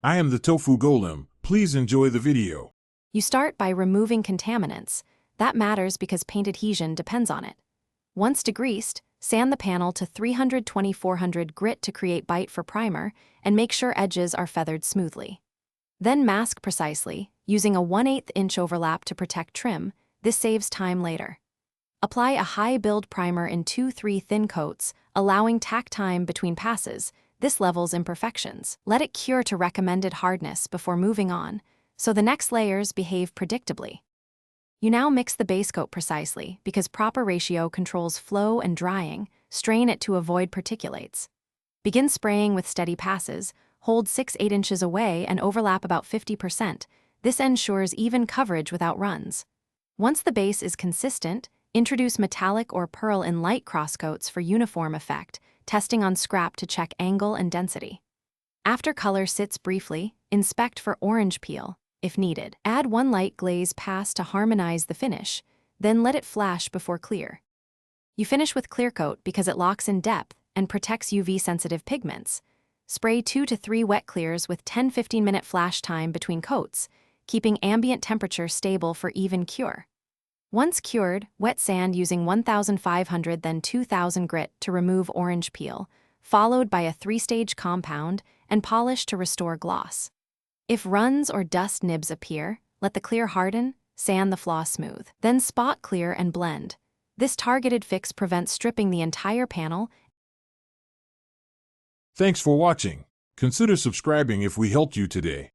I am the tofu golem. Please enjoy the video. You start by removing contaminants. That matters because paint adhesion depends on it. Once degreased, sand the panel to 320-400 grit to create bite for primer and make sure edges are feathered smoothly. Then mask precisely, using a 1/8 inch overlap to protect trim. This saves time later. Apply a high-build primer in 2-3 thin coats, allowing tack time between passes. This levels imperfections. Let it cure to recommended hardness before moving on, so the next layers behave predictably. You now mix the base coat precisely because proper ratio controls flow and drying. Strain it to avoid particulates. Begin spraying with steady passes. Hold 6-8 inches away and overlap about 50%. This ensures even coverage without runs. Once the base is consistent, introduce metallic or pearl in light crosscoats for uniform effect, testing on scrap to check angle and density. After color sits briefly, inspect for orange peel, if needed. Add 1 light glaze pass to harmonize the finish, then let it flash before clear. You finish with clear coat because it locks in depth and protects UV-sensitive pigments. Spray 2 to 3 wet clears with 10-15 minute flash time between coats, keeping ambient temperature stable for even cure. Once cured, wet sand using 1,500 then 2,000 grit to remove orange peel, followed by a 3-stage compound, and polish to restore gloss. If runs or dust nibs appear, let the clear harden, sand the floss smooth. Then spot clear and blend. This targeted fix prevents stripping the entire panel. Thanks for watching. Consider subscribing if we helped you today.